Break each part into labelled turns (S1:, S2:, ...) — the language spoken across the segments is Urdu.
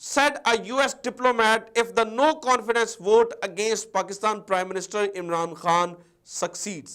S1: said a US diplomat if the no confidence vote against Pakistan Prime Minister Imran Khan succeeds।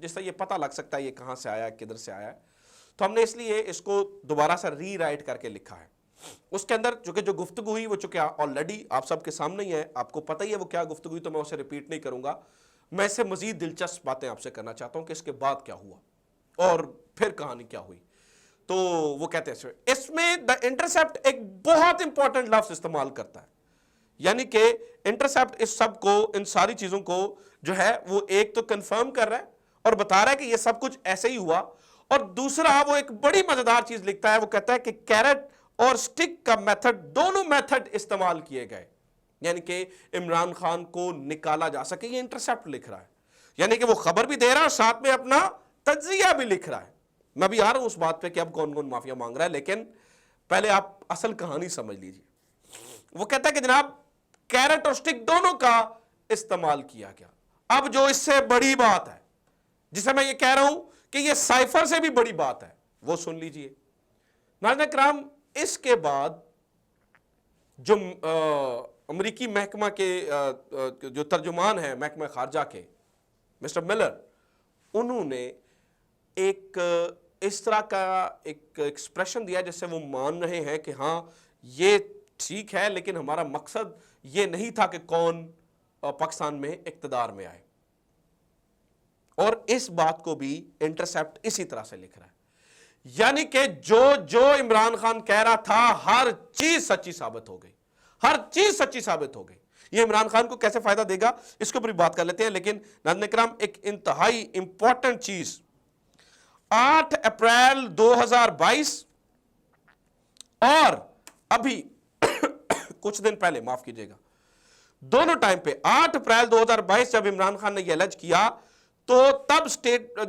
S1: جس سے یہ پتہ لگ سکتا ہے یہ کہاں سے آیا ہے, کدھر سے آیا ہے. تو ہم نے اس لیے اس کو دوبارہ سے ری رائٹ کر کے لکھا ہے. اس کے اندر چونکہ جو گفتگو ہوئی وہ چونکہ آلریڈی آپ سب کے سامنے ہی ہے, آپ کو پتہ ہی ہے وہ کیا گفتگو ہوئی, تو میں اسے ریپیٹ نہیں کروں گا. میں اس سے مزید دلچسپ باتیں آپ سے کرنا چاہتا ہوں کہ اس کے بعد کیا ہوا اور پھر کہانی کیا ہوئی. تو وہ کہتے ہیں اس میں دا انٹرسیپٹ ایک بہت امپورٹنٹ لفظ استعمال کرتا ہے, یعنی کہ انٹرسیپٹ اس سب کو, ان ساری چیزوں کو جو ہے وہ ایک تو کنفرم کر رہا ہے اور بتا رہا ہے کہ یہ سب کچھ ایسے ہی ہوا, اور دوسرا وہ ایک بڑی مزیدار چیز لکھتا ہے, وہ کہتا ہے کہ کیرٹ اور سٹک کا میتھڈ, دونوں میتھڈ استعمال کیے گئے, یعنی کہ عمران خان کو نکالا جا سکے. یہ انٹرسیپٹ لکھ رہا ہے, یعنی کہ وہ خبر بھی دے رہا ہے اور ساتھ میں اپنا تجزیہ بھی لکھ رہا ہے. میں بھی آ رہا ہوں اس بات پہ کہ اب کون کون معافیا مانگ رہا ہے, لیکن پہلے آپ اصل کہانی سمجھ لیجیے. وہ کہتا ہے کہ جناب کیرٹ اور سٹک دونوں کا استعمال کیا گیا. اب جو اس سے بڑی بات ہے, جسے میں یہ کہہ رہا ہوں کہ یہ سائفر سے بھی بڑی بات ہے, وہ سن لیجئے. ناظرین کرام, اس کے بعد جو امریکی محکمہ کے جو ترجمان ہیں محکمہ خارجہ کے مسٹر ملر, انہوں نے ایک اس طرح کا ایک ایکسپریشن دیا جس سے وہ مان رہے ہیں کہ ہاں یہ ٹھیک ہے, لیکن ہمارا مقصد یہ نہیں تھا کہ کون پاکستان میں اقتدار میں آئے. اور اس بات کو بھی انٹرسیپٹ اسی طرح سے لکھ رہا ہے, یعنی کہ جو عمران خان کہہ رہا تھا ہر چیز سچی ثابت ہو گئی, ہر چیز سچی ثابت ہو گئی. یہ عمران خان کو کیسے فائدہ دے گا اس کے اوپر بات کر لیتے ہیں. لیکن ناظرین کرام, ایک انتہائی امپورٹنٹ چیز, 8 اپریل 2022 اور ابھی کچھ دن پہلے, معاف کیجئے گا, دونوں ٹائم پہ 8 اپریل 2022 جب عمران خان نے یہ الج کیا تو تب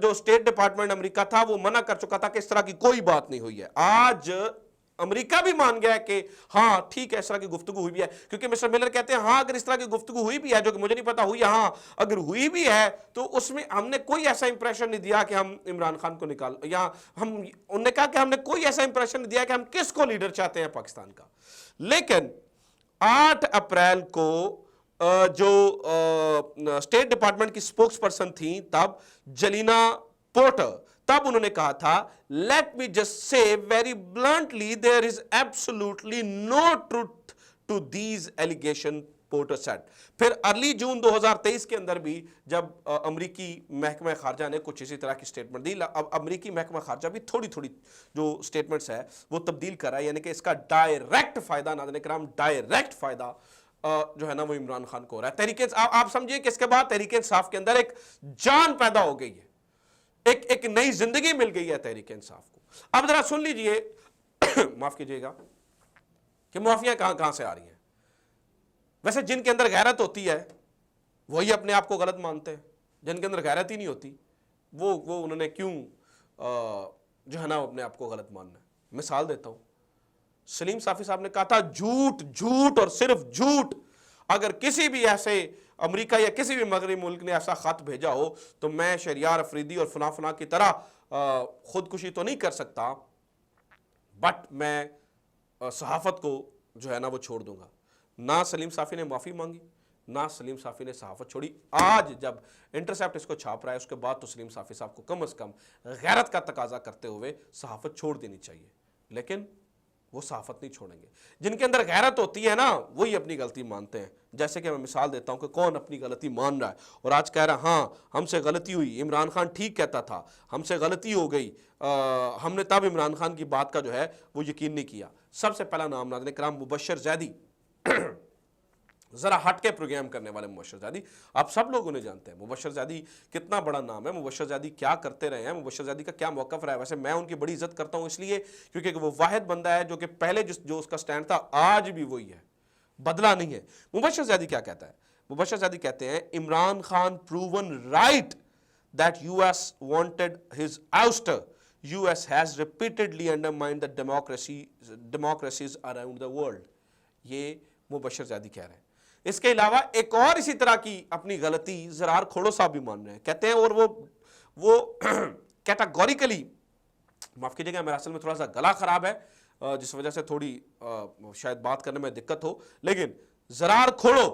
S1: جو اسٹیٹ ڈپارٹمنٹ امریکہ تھا وہ منع کر چکا تھا کہ اس طرح کی کوئی بات نہیں ہوئی ہے. آج امریکہ بھی مان گیا ہے کہ ہاں ٹھیک ہے اس طرح کی گفتگو ہوئی بھی ہے, کیونکہ مسٹر ملر کہتے ہیں ہاں اگر اس طرح کی گفتگو ہوئی بھی ہے, جو کہ مجھے نہیں پتا ہوئی, ہاں اگر ہوئی بھی ہے تو اس میں ہم نے کوئی ایسا امپریشن نہیں دیا کہ ہم عمران خان کو نکال, یا انہوں نے کہا کہ ہم نے کوئی ایسا امپریشن نہیں دیا کہ ہم کس کو لیڈر چاہتے ہیں پاکستان کا. لیکن 8 اپریل کو جو اسٹیٹ ڈپارٹمنٹ کی سپوکس پرسن تھیں تب, جلینا پورٹر, تب انہوں نے کہا تھا let me just say very bluntly there is absolutely no truth to these allegations, Porter said. پھر ارلی جون 2023 کے اندر بھی جب امریکی محکمہ خارجہ نے کچھ اسی طرح کی سٹیٹمنٹ دی, اب امریکی محکمہ خارجہ بھی تھوڑی تھوڑی جو سٹیٹمنٹس ہے وہ تبدیل کر رہا ہے, یعنی کہ اس کا ڈائریکٹ فائدہ, ناظرین کرام, ڈائریکٹ فائدہ جو ہے نا وہ عمران خان کو ہو رہا ہے. تحریک آپ سمجھیے کہ اس کے بعد تحریک انصاف کے اندر ایک جان پیدا ہو گئی ہے, ایک نئی زندگی مل گئی ہے تحریک انصاف کو. اب ذرا سن لیجئے, معاف کیجئے گا, کہ معافیاں کہاں کہاں سے آ رہی ہیں. ویسے جن کے اندر غیرت ہوتی ہے وہی اپنے آپ کو غلط مانتے ہیں, جن کے اندر غیرت ہی نہیں ہوتی وہ انہوں نے کیوں جو ہے نا اپنے آپ کو غلط ماننا ہے. مثال دیتا ہوں, سلیم صافی صاحب نے کہا تھا جھوٹ جھوٹ اور صرف جھوٹ. اگر کسی بھی ایسے امریکہ یا کسی بھی مغربی ملک نے ایسا خط بھیجا ہو تو میں شہریار افریدی اور فلاں فلاں کی طرح خودکشی تو نہیں کر سکتا, بٹ میں صحافت کو جو ہے نا وہ چھوڑ دوں گا. نہ سلیم صافی نے معافی مانگی, نہ سلیم صافی نے صحافت چھوڑی. آج جب انٹرسیپٹ اس کو چھاپ رہا ہے اس کے بعد تو سلیم صافی صاحب کو کم از کم غیرت کا تقاضا کرتے ہوئے صحافت چھوڑ دینی چاہیے, لیکن وہ صحافت نہیں چھوڑیں گے. جن کے اندر غیرت ہوتی ہے نا وہی اپنی غلطی مانتے ہیں. جیسے کہ میں مثال دیتا ہوں کہ کون اپنی غلطی مان رہا ہے اور آج کہہ رہا ہے ہاں ہم سے غلطی ہوئی, عمران خان ٹھیک کہتا تھا, ہم سے غلطی ہو گئی, ہم نے تب عمران خان کی بات کا جو ہے وہ یقین نہیں کیا. سب سے پہلا نام ناظرین کرام مبشر زیدی, ذرا ہٹ کے پروگرام کرنے والے مبشر زیدی, آپ سب لوگ انہیں جانتے ہیں. مبشر زیدی کتنا بڑا نام ہے, مبشر زیدی کیا کرتے رہے ہیں, مبشر زیدی کا کیا موقف رہا ہے. ویسے میں ان کی بڑی عزت کرتا ہوں اس لیے کیونکہ وہ واحد بندہ ہے جو کہ پہلے جو اس کا سٹینڈ تھا آج بھی وہی ہے, بدلا نہیں ہے. مبشر زیدی کیا کہتا ہے؟ مبشر زیدی کہتے ہیں Imran Khan proven right that US wanted his ouster. US has repeatedly undermined the democracies around the world. یہ مبشر زیدی کہہ رہے ہیں. اس کے علاوہ ایک اور اسی طرح کی اپنی غلطی زرار کھوڑو صاحب بھی مان رہے ہیں, کہتے ہیں, اور وہ کیٹاگوریکلی, معاف کیجئے گا میرا اصل میں تھوڑا سا گلا خراب ہے جس وجہ سے تھوڑی شاید بات کرنے میں دقت ہو, لیکن زرار کھوڑو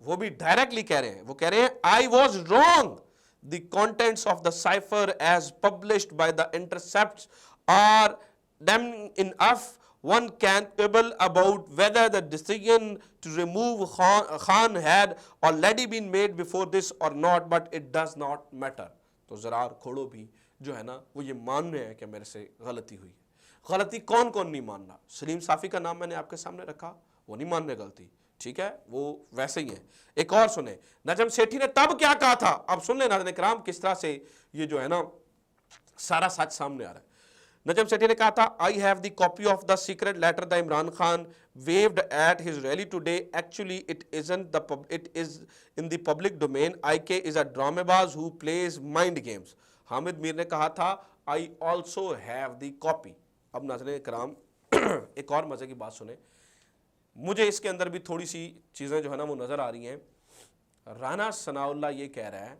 S1: وہ بھی ڈائریکٹلی کہہ رہے ہیں, وہ کہہ رہے ہیں I was wrong the contents of the cipher as published by the intercepts are damning enough, one can quibble about whether the decision to remove Khan had already been made before this or not, but it does not matter. تو زرار کھوڑو بھی جو ہے نا وہ یہ مان رہے ہیں کہ میرے سے غلطی ہوئی ہے. غلطی کون کون نہیں مان رہا؟ سلیم صافی کا نام میں نے آپ کے سامنے رکھا, وہ نہیں مان رہے غلطی, ٹھیک ہے, وہ ویسے ہی ہیں. ایک اور سنیں, نجم سیٹھی نے تب کیا کہا تھا. اب سن لیں ناظرین کرام کس طرح سے یہ جو ہے نا سارا سچ سامنے آ رہا ہے. نجم سیٹھی نے کہا تھا, I have the copy of the secret letter that Imran Khan waved at his rally today. Actually, it is in the public domain. IK is a dramabaz who plays mind games. Hamid میر نے کہا تھا, I also have the copy. اب ناظرین کرام ایک اور مزے کی بات سنیں, مجھے اس کے اندر بھی تھوڑی سی چیزیں جو ہے نا وہ نظر آ رہی ہیں. رانا ثناء اللہ یہ کہہ رہا ہے,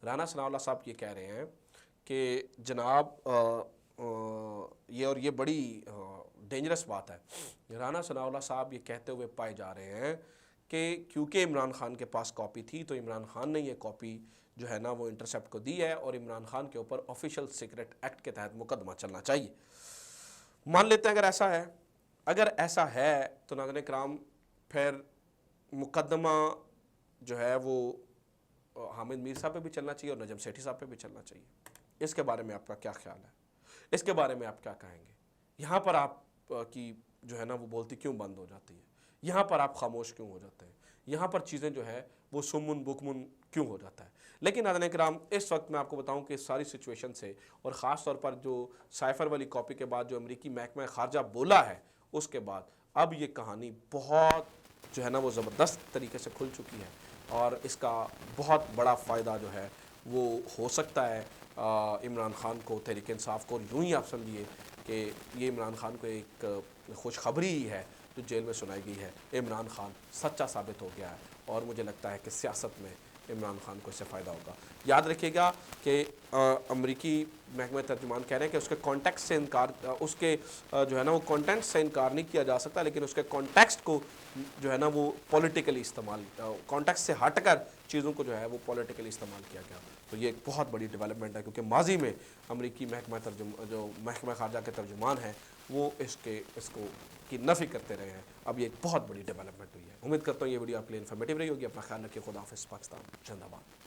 S1: رانا ثناء اللہ صاحب یہ کہہ رہے ہیں کہ جناب یہ اور یہ بڑی ڈینجرس بات ہے. رانا ثناء اللہ صاحب یہ کہتے ہوئے پائے جا رہے ہیں کہ کیونکہ عمران خان کے پاس کاپی تھی تو عمران خان نے یہ کاپی جو ہے نا وہ انٹرسیپٹ کو دی ہے اور عمران خان کے اوپر آفیشیل سیکرٹ ایکٹ کے تحت مقدمہ چلنا چاہیے. مان لیتے ہیں اگر ایسا ہے, اگر ایسا ہے تو ناظرین کرام پھر مقدمہ جو ہے وہ حامد میر صاحب پہ بھی چلنا چاہیے اور نجم سیٹھی صاحب پہ بھی چلنا چاہیے. اس کے بارے میں آپ کا کیا خیال ہے؟ اس کے بارے میں آپ کیا کہیں گے؟ یہاں پر آپ کی جو ہے نا وہ بولتی کیوں بند ہو جاتی ہے؟ یہاں پر آپ خاموش کیوں ہو جاتے ہیں؟ یہاں پر چیزیں جو ہے وہ سمن بکمن کیوں ہو جاتا ہے؟ لیکن ناظرین کرام اس وقت میں آپ کو بتاؤں کہ اس ساری سچویشن سے اور خاص طور پر جو سائفر والی کاپی کے بعد جو امریکی محکمہ خارجہ بولا ہے اس کے بعد اب یہ کہانی بہت جو ہے نا وہ زبردست طریقے سے کھل چکی ہے اور اس کا بہت بڑا فائدہ جو ہے وہ ہو سکتا ہے عمران خان کو, تحریک انصاف کو. یوں ہی آپ سمجھیے کہ یہ عمران خان کو ایک خوشخبری ہی ہے جو جیل میں سنائی گئی ہے. عمران خان سچا ثابت ہو گیا ہے اور مجھے لگتا ہے کہ سیاست میں عمران خان کو اس سے فائدہ ہوگا. یاد رکھیے گا کہ امریکی محکمہ ترجمان کہہ رہے ہیں کہ اس کے کانٹیکسٹ سے انکار, اس کے جو ہے نا وہ کانٹینٹ سے انکار نہیں کیا جا سکتا, لیکن اس کے کانٹیکسٹ کو جو ہے نا وہ پولیٹیکلی استعمال, کانٹیکسٹ سے ہٹ کر چیزوں کو جو ہے وہ پولیٹیکلی استعمال کیا گیا. تو یہ ایک بہت بڑی ڈیولپمنٹ ہے کیونکہ ماضی میں امریکی جو محکمہ خارجہ کے ترجمان ہیں وہ اس کو کی نفی کرتے رہے ہیں. اب یہ ایک بہت بڑی ڈیولپمنٹ ہوئی ہے. امید کرتا ہوں یہ ویڈیو آپ کے لیے انفارمیٹیو رہی ہوگی. اپنا خیال رکھیے. خدا حافظ. پاکستان زندہ باد.